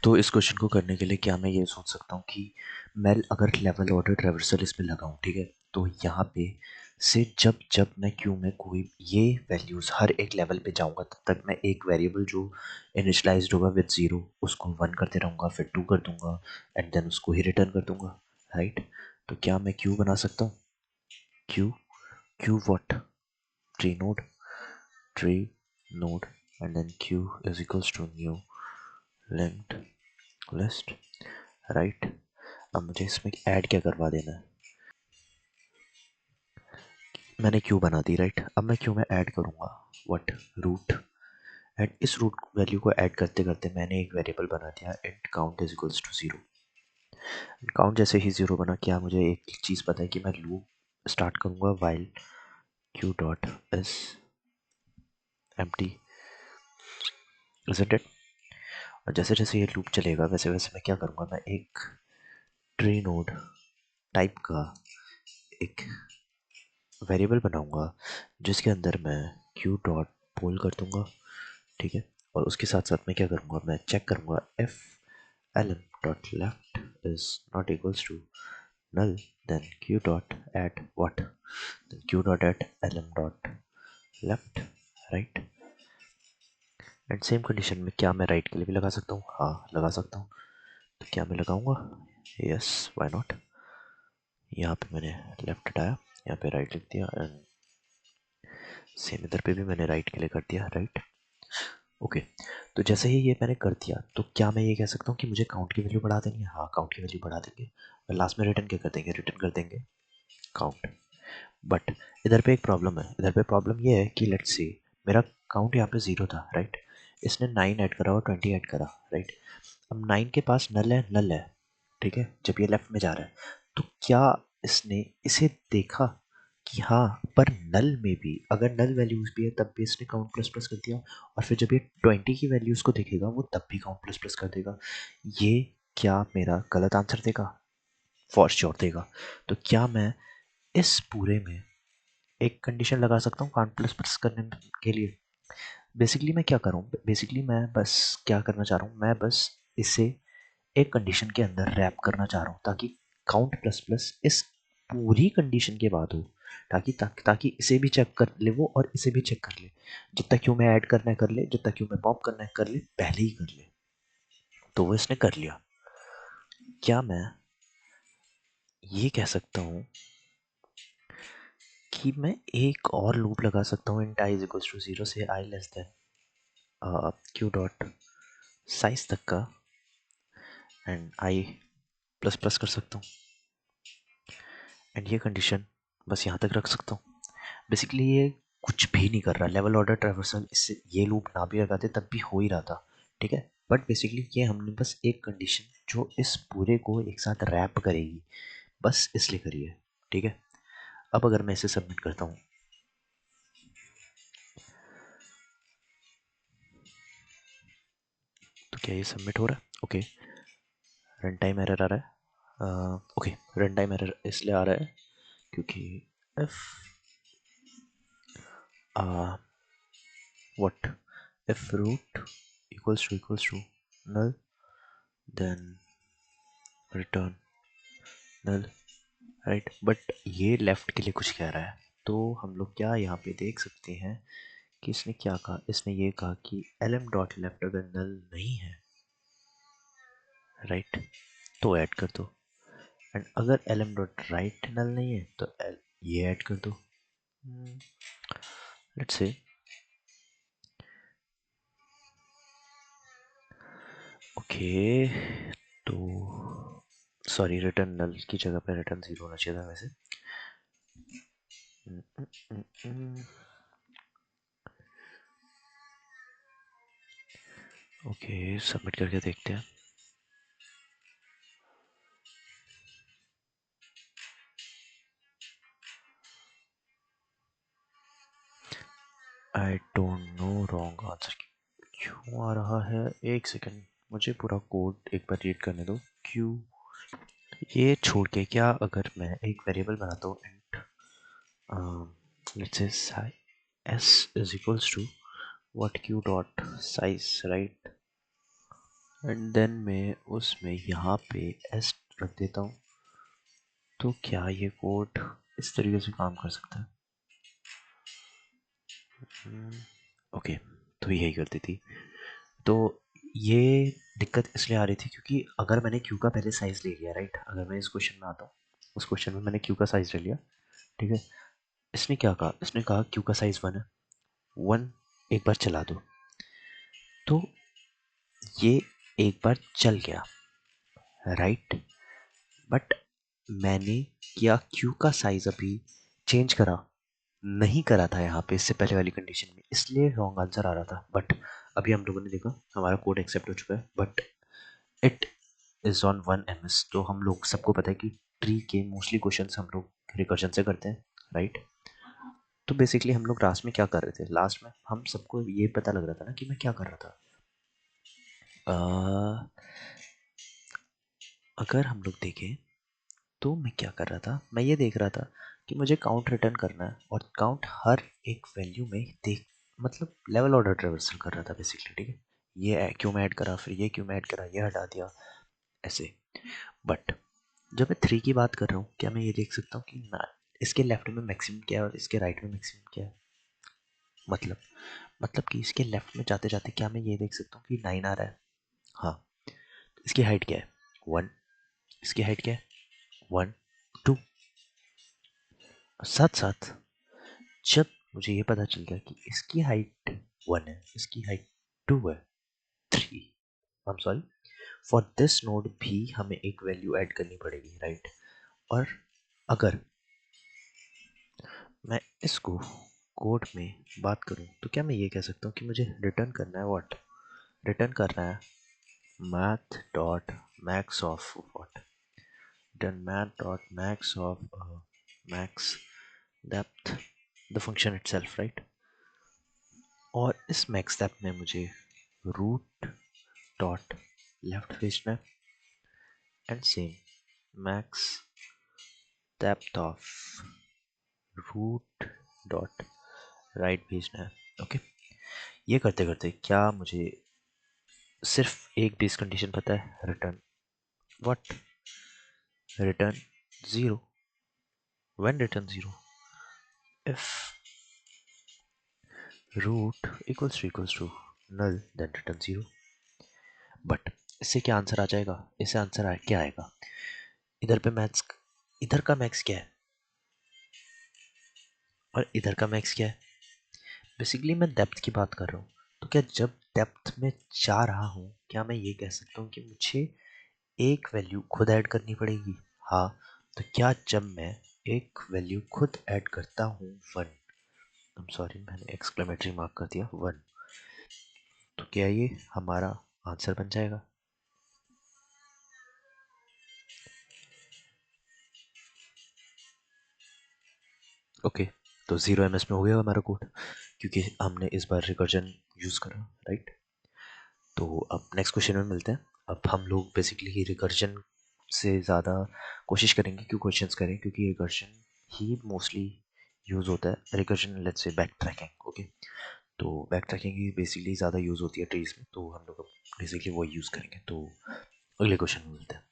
तो इस क्वेश्चन को करने के लिए क्या मैं ये सोच सकता हूँ कि मैं अगर लेवल ऑर्डर ट्रेवर्सल इस पे लगाऊँ, ठीक है, तो यहाँ पे से जब जब मैं क्यू में कोई ये वैल्यूज़ हर एक लेवल पे जाऊँगा तब तक मैं एक वेरिएबल जो इनिशलाइज्ड होगा विद ज़ीरो उसको 1 करते रहूँगा, फिर 2 कर दूँगा एंड देन उसको ही रिटर्न कर दूँगा, राइट। तो क्या मैं क्यू बना सकता हूँ? Queue queue what? Tree node, tree node and then queue is equals to new linked list, right. अब मुझे इसमें ऐड क्या करवा देना है? मैंने क्यू बना दी, राइट। अब मैं क्यू में ऐड करूँगा व्हाट? रूट। एंड इस रूट वैल्यू को ऐड करते करते मैंने एक वेरिएबल बना दिया int count is equals to zero. Count जैसे ही ज़ीरो बना, क्या मुझे एक चीज़ पता है कि मैं लूप स्टार्ट करूँगा while Q dot is empty, isn't it? और जैसे जैसे ये लूप चलेगा वैसे वैसे मैं क्या करूँगा, मैं एक ट्री नोड टाइप का एक वेरिएबल बनाऊंगा जिसके अंदर मैं क्यू डॉट पोल कर दूंगा, ठीक है। और उसके साथ साथ मैं क्या करूँगा, मैं चेक करूँगा if LM dot left is not equals to null, then q dot add what? Then q dot add lm dot left, right। And same condition में क्या मैं राइट के लिए भी लगा सकता हूँ? हाँ, लगा सकता हूँ। तो क्या मैं लगाऊंगा? Yes, why not. यहाँ पे मैंने लेफ्ट हटाया, यहाँ पे राइट लिख दिया एंड सेम इधर पे भी मैंने राइट के लिए कर दिया, राइट। ओके, तो जैसे ही ये मैंने कर दिया तो क्या मैं ये कह सकता हूँ कि मुझे काउंट की वैल्यू बढ़ा देनी है? हाँ, काउंट की वैल्यू बढ़ा देंगे और लास्ट में रिटर्न क्या कर देंगे? रिटर्न कर देंगे काउंट। बट इधर पे एक प्रॉब्लम है। इधर पे प्रॉब्लम ये है कि लेट्स सी मेरा काउंट यहाँ पे ज़ीरो था, राइट। इसने 9 ऐड करा और 20 ऐड करा, राइट। अब 9 के पास नल है, ठीक है, जब ये लेफ्ट में जा रहा है। तो क्या इसने इसे देखा कि हाँ, पर नल में भी अगर नल वैल्यूज भी है तब भी इसने काउंट प्लस प्लस कर दिया, और फिर जब ये 20 की वैल्यूज को देखेगा वो तब भी काउंट प्लस प्लस कर देगा। ये क्या मेरा गलत आंसर देगा? फॉर श्योर देगा। तो क्या मैं इस पूरे में एक कंडीशन लगा सकता हूँ काउंट प्लस प्लस करने के लिए? बेसिकली मैं क्या करूँ, बेसिकली मैं बस क्या करना चाह रहा हूँ, मैं बस इसे एक कंडीशन के अंदर रैप करना चाह रहा हूँ ताकि काउंट प्लस प्लस इस पूरी कंडीशन के बाद हो, ताकि इसे भी चेक कर ले वो और इसे भी चेक कर ले। जितना क्यों मैं ऐड करना है कर ले, जितना क्यों मैं पॉप करना है कर ले, पहले ही कर ले। तो वो इसने कर लिया। क्या मैं ये कह सकता हूँ कि मैं एक और लूप लगा सकता हूँ int i is equals to zero से i less than q dot size तक का, एंड आई प्लस प्लस कर सकता हूँ एंड ये कंडीशन बस यहाँ तक रख सकता हूँ। बेसिकली ये कुछ भी नहीं कर रहा, लेवल ऑर्डर ट्रैवर्सल इससे ये लूप ना भी लगाते तब भी हो ही रहा था, ठीक है। बट बेसिकली ये हमने बस एक कंडीशन जो इस पूरे को एक साथ रैप करेगी बस इसलिए करी है, ठीक है। अब अगर मैं इसे सबमिट करता हूँ तो क्या ये सबमिट हो रहा है? ओके, रन टाइम एरर आ रहा है। ओके, रन टाइम एरर इसलिए आ रहा है क्योंकि if what if root equals to null, then return null, right. But ये लेफ्ट के लिए कुछ कह रहा है, तो हम लोग क्या यहाँ पे देख सकते हैं कि इसने क्या कहा, इसने ये कहा कि lm डॉट लेफ्ट अगर नल नहीं है, राइट, तो ऐड कर दो। एंड अगर lm डॉट राइट नल नहीं है तो ये ऐड कर दो। लेट्स से ओके, तो सॉरी, रिटर्न नल की जगह पे रिटर्न ज़ीरो होना चाहिए था वैसे। ओके, सबमिट करके देखते हैं। I don't know wrong answer क्यों आ रहा है। एक सेकंड, मुझे पूरा कोड एक बार रीड करने दो। क्यू ये छोड़ के क्या अगर मैं एक वेरिएबल बनाता हूँ int let's say s is equals to what queue dot size, right. And then मैं उसमें यहाँ पे एस रख देता हूँ। तो क्या ये कोड इस तरीके से काम कर सकता है? ओके, तो यही गलती थी। तो ये दिक्कत इसलिए आ रही थी क्योंकि अगर मैंने क्यू का पहले साइज ले लिया, राइट, अगर मैं इस क्वेश्चन में आता हूँ, उस क्वेश्चन में मैंने क्यू का साइज ले लिया, ठीक है। इसने क्या कहा, इसने कहा क्यू का साइज 1 है, 1 एक बार चला दो, तो ये एक बार चल गया, राइट। बट मैंने क्या क्यू का साइज अभी चेंज करा नहीं करा था यहाँ पे इससे पहले वाली कंडीशन में, इसलिए रॉन्ग आंसर आ रहा था। बट अभी हम लोगों ने देखा हमारा कोड एक्सेप्ट हो चुका है, but it is on 1 ms। तो हम लोग सबको पता है कि ट्री के मोस्टली क्वेश्चन हम लोग रिकर्जन से करते हैं, राइट। तो बेसिकली हम लोग लास्ट में क्या कर रहे थे, लास्ट में हम सबको ये पता लग रहा था ना कि मैं क्या कर रहा था। अगर हम लोग देखें तो मैं क्या कर रहा था, मैं ये देख रहा था कि मुझे काउंट रिटर्न करना है, और काउंट हर एक वैल्यू में देख, मतलब लेवल ऑर्डर ट्रेवर्सल कर रहा था बेसिकली, ठीक है। ये क्यों मैं ऐड करा, फिर ये क्यों मैं ऐड करा, ये हटा दिया, ऐसे। बट जब मैं 3 की बात कर रहा हूँ, क्या मैं ये देख सकता हूँ कि ना इसके लेफ्ट में मैक्सिमम क्या है और इसके राइट में मैक्सिमम क्या है? मतलब कि इसके लेफ्ट में जाते जाते क्या मैं ये देख सकता हूँ कि 9 आ रहा है? हाँ। इसकी हाइट क्या है? 1। इसकी हाइट क्या है? 1 2। साथ साथ जब मुझे ये पता चल गया कि इसकी हाइट 1 है, इसकी हाइट 2 है, 3, I am sorry, for this node भी हमें एक वैल्यू ऐड करनी पड़ेगी, राइट। और अगर मैं इसको कोड में बात करूं तो क्या मैं ये कह सकता हूँ कि मुझे रिटर्न करना है व्हाट, रिटर्न करना है math dot max of what, return math dot max of max depth, the function itself, right. और इस मैक्स डेप्थ में मुझे रूट डॉट लेफ्ट भेजना है, and same max depth of root dot right भेजना है, ओके। ये करते करते क्या मुझे सिर्फ एक बेस कंडीशन पता है, return what, return 0, when return 0 if root equals to null then return 0। But इससे क्या आंसर आ जाएगा, इससे आंसर क्या आएगा, इधर पे मैक्स, इधर का मैक्स क्या है और इधर का मैक्स क्या है। बेसिकली मैं डेप्थ की बात कर रहा हूँ, तो क्या जब डेप्थ में जा रहा हूँ क्या मैं ये कह सकता हूँ कि मुझे एक वैल्यू खुद ऐड करनी पड़ेगी? हाँ। तो क्या जब मैं एक वैल्यू खुद ऐड करता हूँ 1, आई एम सॉरी मैंने एक्सक्लेमेटरी मार्क कर दिया 1, तो क्या ये हमारा आंसर बन जाएगा? ओके, तो 0 ms में हो गया हमारा कोड, क्योंकि हमने इस बार रिकर्जन यूज़ करा, राइट। तो अब नेक्स्ट क्वेश्चन में मिलते हैं। अब हम लोग बेसिकली रिकर्जन से ज़्यादा कोशिश करेंगे क्यों क्वेश्चंस करें, क्योंकि रिकर्जन ही मोस्टली यूज़ होता है, recursion let's say back tracking, okay. तो बैक ट्रैकिंग ही बेसिकली ज़्यादा यूज़ होती है ट्रीज में, तो हम लोग अब बेसिकली वो यूज़ करेंगे। तो अगले क्वेश्चन में मिलते हैं।